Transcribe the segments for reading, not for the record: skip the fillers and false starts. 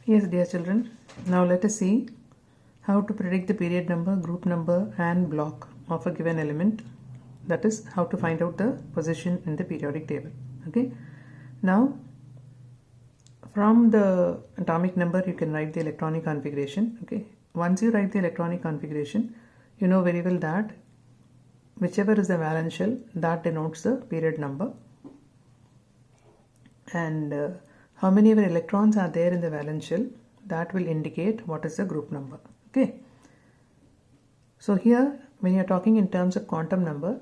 Yes, dear children, now let us see how to predict the period number, group number and block of a given element. That is how to find out the position in the periodic table. Okay. Now from the atomic number you can write the electronic configuration. Okay. Once you write the electronic configuration, you know very well that whichever is the valence shell, that denotes the period number, and how many ever electrons are there in the valence shell, that will indicate what is the group number. Okay. So here when you are talking in terms of quantum number,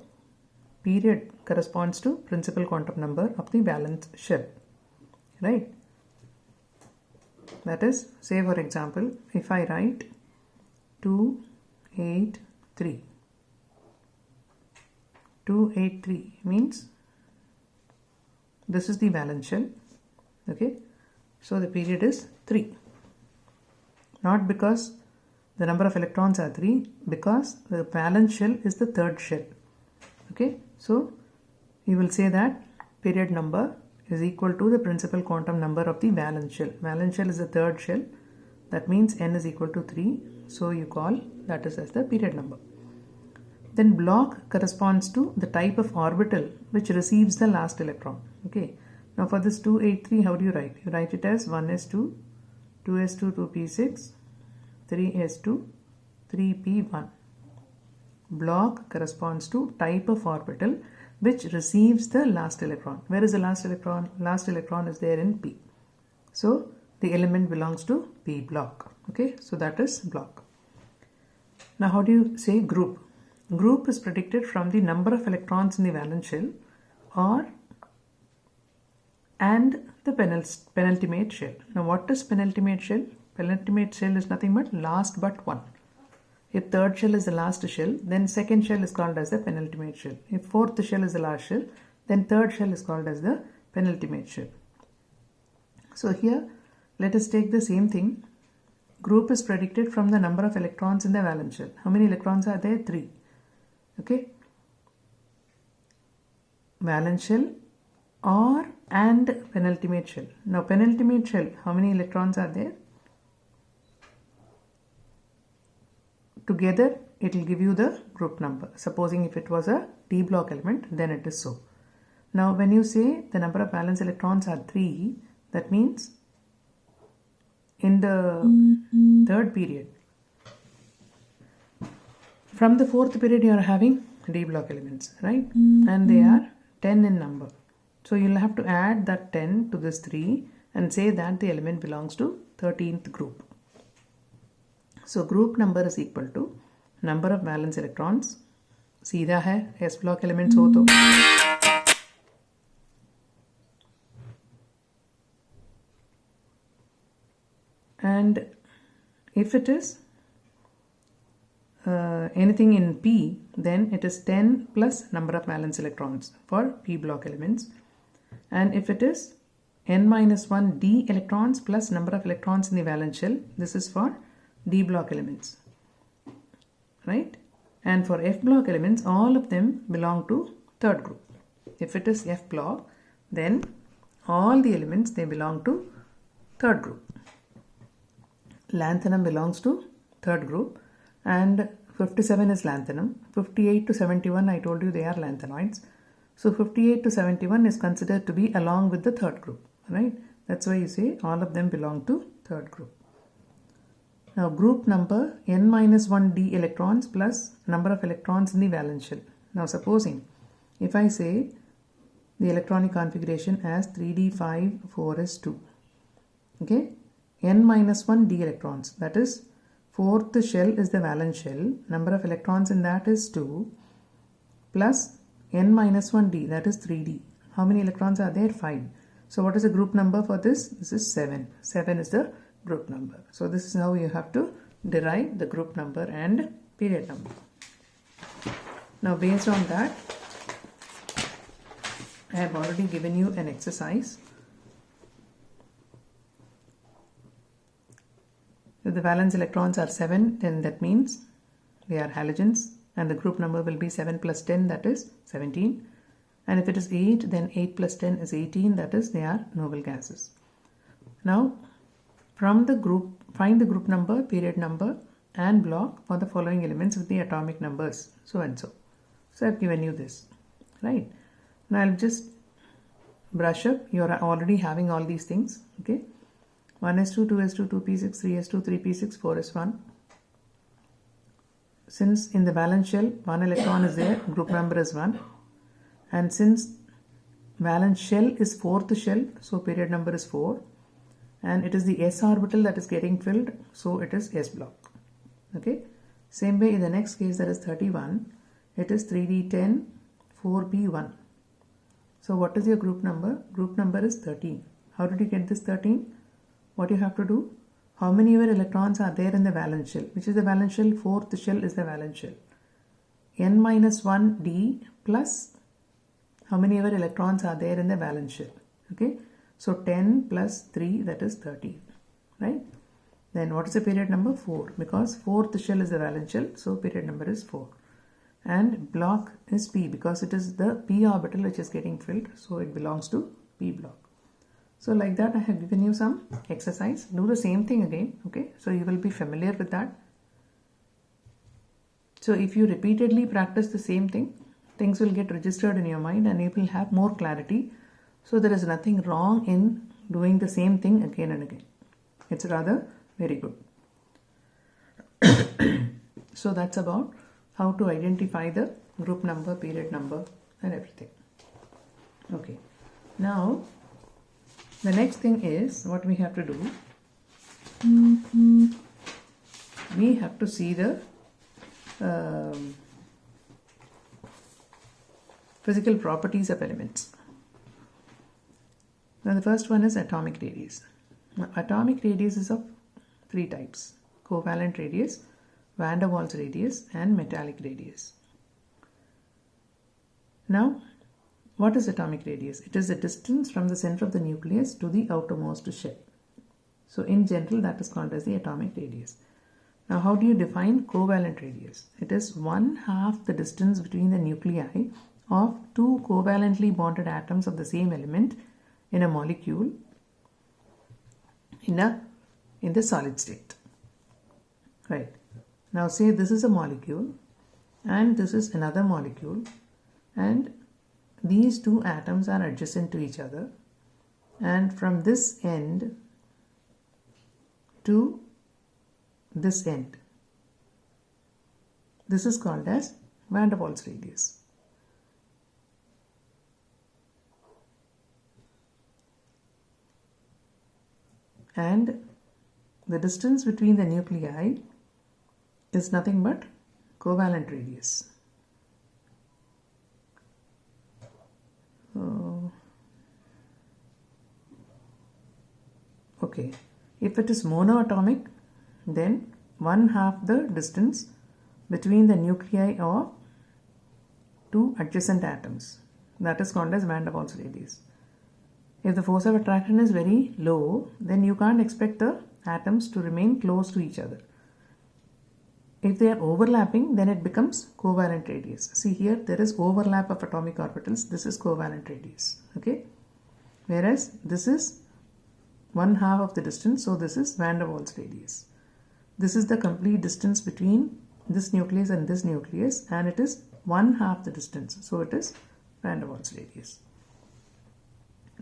period corresponds to principal quantum number of the valence shell, right? That is, say for example, if I write 283, 283 means this is the valence shell. Okay, so the period is 3, not because the number of electrons are 3, because the valence shell is the third shell. Okay, so you will say that period number is equal to the principal quantum number of the valence shell. Valence shell is the third shell, that means n is equal to 3, so you call that is as the period number. Then block corresponds to the type of orbital which receives the last electron. Okay, now for this 283, how do you write? You write it as 1s2, 2s2, 2p6, 3s2, 3p1. Block corresponds to type of orbital which receives the last electron. Where is the last electron? Last electron is there in p. So the element belongs to p block. Okay, so that is block. Now how do you say group? Group is predicted from the number of electrons in the valence shell and the penultimate shell. Now what is penultimate shell? Penultimate shell is nothing but last but one. If third shell is the last shell, then second shell is called as the penultimate shell. If fourth shell is the last shell, then third shell is called as the penultimate shell. So here let us take the same thing. Group is predicted from the number of electrons in the valence shell. How many electrons are there? 3. Okay. Valence shell and penultimate shell. Now penultimate shell, how many electrons are there? Together it will give you the group number. Supposing if it was a d block element, then it is so. Now when you say the number of valence electrons are 3, that means in the third period, from the fourth period you are having d block elements, right? And they are 10 in number. So you will have to add that 10 to this 3 and say that the element belongs to 13th group. So group number is equal to number of valence electrons. सीधा है s block elements हो तो. And if it is anything in p, then it is 10 plus number of valence electrons for p block elements. And if it is n minus 1 d electrons plus number of electrons in the valence shell, this is for d block elements, right? And for f block elements, all of them belong to third group. If it is f block, then all the elements, they belong to third group. Lanthanum belongs to third group, and 57 is lanthanum. 58 to 71, I told you they are lanthanoids. So 58 to 71 is considered to be along with the third group, right? That's why you say all of them belong to third group. Now group number n minus 1 d electrons plus number of electrons in the valence shell. Now supposing if I say the electronic configuration as 3d5 4s2, okay, n minus 1 d electrons, that is fourth shell is the valence shell, number of electrons in that is 2, plus n minus 1 d, that is 3d. How many electrons are there? 5. So what is the group number for this? This is 7. 7 is the group number. So this is how you have to derive the group number and period number. Now based on that, I have already given you an exercise. If the valence electrons are 7, then that means they are halogens, and the group number will be 7 plus 10, that is 17. And if it is 8, then 8 plus 10 is 18, that is they are noble gases. Now From the group, find the group number, period number and block for the following elements with the atomic numbers, so and so. So I've given you this, right? Now I'll just brush up. You're already having all these things, okay? 1s2, 2s2, 2p6, 3s2, 3p6, 4s1. Since in the valence shell, one electron is there, group number is 1. And since valence shell is fourth shell, so period number is 4. And it is the s orbital that is getting filled, so it is s block. Okay. Same way in the next case, that is 31. It is 3d10, 4p1. So what is your group number? Group number is 13. How did you get this 13? What you have to do? How many ever electrons are there in the valence shell? Which is the valence shell? Fourth shell is the valence shell. n minus 1 d plus how many ever electrons are there in the valence shell? Okay. So 10 plus 3, that is 13. Right? Then what is the period number? 4. Because fourth shell is the valence shell, so period number is 4. And block is p because it is the p orbital which is getting filled, so it belongs to p block. So like that I have given you some exercise. Do the same thing again, okay? So you will be familiar with that. So if you repeatedly practice the same thing, things will get registered in your mind and you will have more clarity. So there is nothing wrong in doing the same thing again and again. It's rather very good. So that's about how to identify the group number, period number and everything. Okay. Now the next thing is what we have to do. We have to see the physical properties of elements. Now the first one is atomic radius. Now, atomic radius is of 3 types: covalent radius, van der Waals radius and metallic radius. Now what is atomic radius? It is the distance from the center of the nucleus to the outermost shell. So in general that is called as the atomic radius. Now how do you define covalent radius? It is 1/2 the distance between the nuclei of 2 covalently bonded atoms of the same element in a molecule in the solid state. Right. Now say this is a molecule and this is another molecule, and these 2 atoms are adjacent to each other, and from this end to this end, this is called as van der Waals radius. And the distance between the nuclei is nothing but covalent radius. Okay, if it is monoatomic, then 1/2 the distance between the nuclei of 2 adjacent atoms. That is called as van der Waals radius. If the force of attraction is very low, then you can't expect the atoms to remain close to each other. If they are overlapping, then it becomes covalent radius. See here, there is overlap of atomic orbitals. This is covalent radius. Okay. Whereas this is 1/2 of the distance, so this is van der Waals radius. This is the complete distance between this nucleus and this nucleus, and it is 1/2 the distance, so it is van der Waals radius.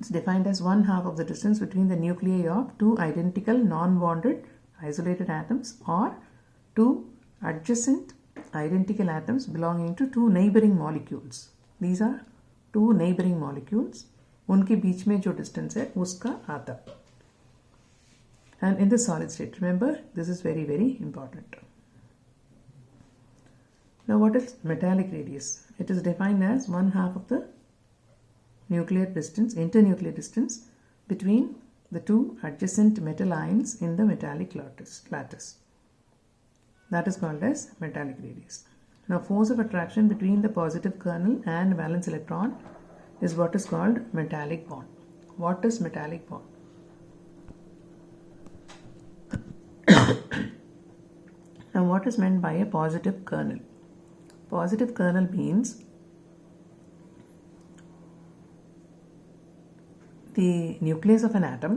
It's defined as 1/2 of the distance between the nuclei of 2 identical non-bonded isolated atoms or 2 adjacent identical atoms belonging to 2 neighboring molecules. These are 2 neighboring molecules. उनके बीच में जो distance है उसका आता. And in the solid state, remember, this is very, very important. Now what is metallic radius? It is defined as 1/2 of the nuclear distance, internuclear distance between the 2 adjacent metal ions in the metallic lattice. That is called as metallic radius. Now force of attraction between the positive kernel and valence electron is what is called metallic bond. What is metallic bond? Now what is meant by a positive kernel? Positive kernel means the nucleus of an atom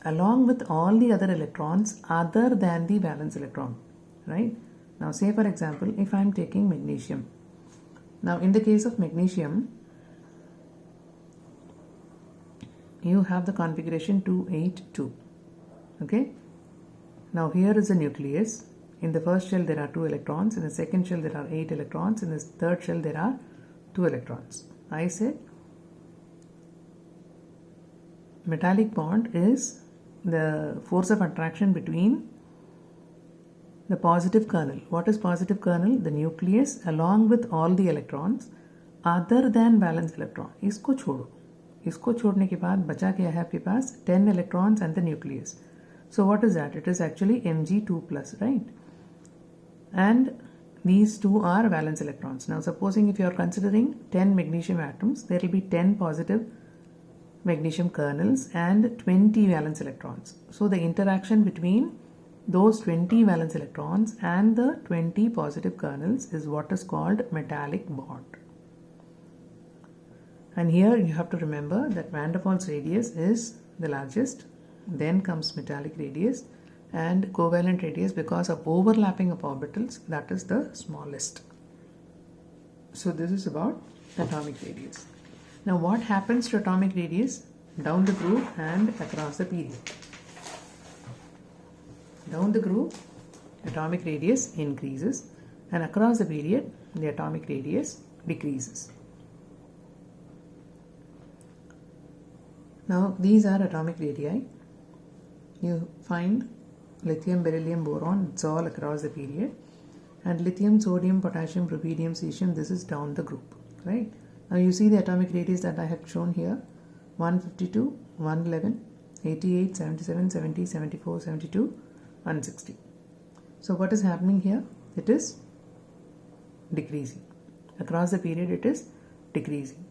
along with all the other electrons other than the valence electron, right? Now say for example, if I am taking magnesium. Now in the case of magnesium, you have the configuration 282, okay? Now here is the nucleus. In the first shell there are 2 electrons, in the second shell there are 8 electrons, in the third shell there are 2 electrons. I said metallic bond is the force of attraction between the positive kernel. What is positive kernel? The nucleus along with all the electrons other than valence electron. इसको छोड़ो. इसको छोड़ने के बाद बचा क्या है आपके पास? 10 electrons and the nucleus. So what is that? It is actually Mg2+, right? And these two are valence electrons. Now supposing if you are considering 10 magnesium atoms, there will be 10 positive magnesium kernels and 20 valence electrons. So the interaction between those 20 valence electrons and the 20 positive kernels is what is called metallic bond. And here you have to remember that van der Waals radius is the largest, then comes metallic radius, and covalent radius, because of overlapping of orbitals, that is the smallest. So this is about atomic radius. Now what happens to atomic radius down the groove and across the period? Down the groove, atomic radius increases, and across the period, the atomic radius decreases. Now these are atomic radii. You find lithium, beryllium, boron, it's all across the period. And lithium, sodium, potassium, rubidium, cesium, this is down the group, right? Now you see the atomic radius that I have shown here: 152, 111, 88, 77, 70, 74, 72, 160. So what is happening here? It is decreasing. Across the period it is decreasing.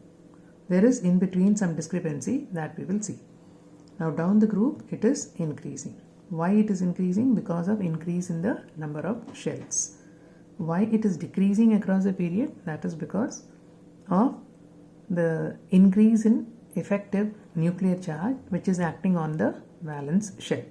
There is in between some discrepancy that we will see. Now down the group it is increasing. Why it is increasing? Because of increase in the number of shells. Why it is decreasing across the period? That is because of the increase in effective nuclear charge which is acting on the valence shell.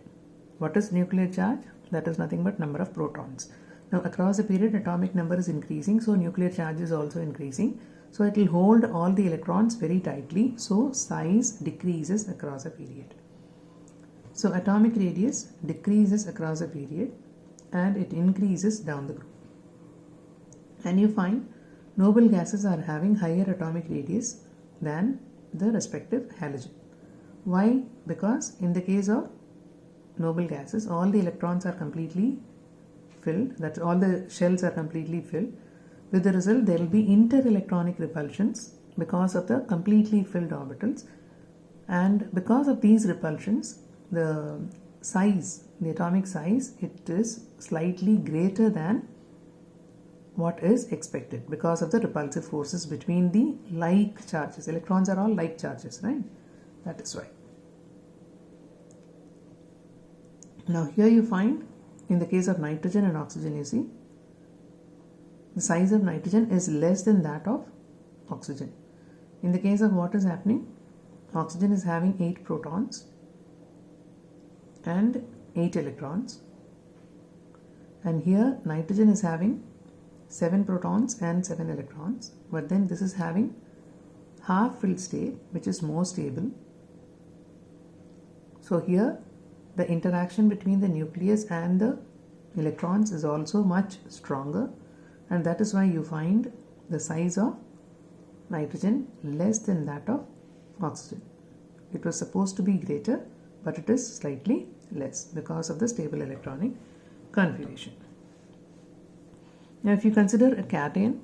What is nuclear charge? That is nothing but number of protons. Now across the period atomic number is increasing, so nuclear charge is also increasing. So it will hold all the electrons very tightly, so size decreases across a period. So atomic radius decreases across a period and it increases down the group. And you find noble gases are having higher atomic radius than the respective halogen. Why? Because in the case of noble gases, all the electrons are completely filled, that's all the shells are completely filled. With the result, there will be interelectronic repulsions because of the completely filled orbitals, and because of these repulsions, the size, the atomic size, it is slightly greater than what is expected because of the repulsive forces between the like charges. Electrons are all like charges, right? That is why. Now here you find in the case of nitrogen and oxygen, you see the size of nitrogen is less than that of oxygen. In the case of what is happening, oxygen is having 8 protons and 8 electrons, and here nitrogen is having 7 protons and 7 electrons, but then this is having half filled state which is more stable. So here the interaction between the nucleus and the electrons is also much stronger, and that is why you find the size of nitrogen less than that of oxygen. It was supposed to be greater, but it is slightly less because of the stable electronic configuration. Now if you consider a cation,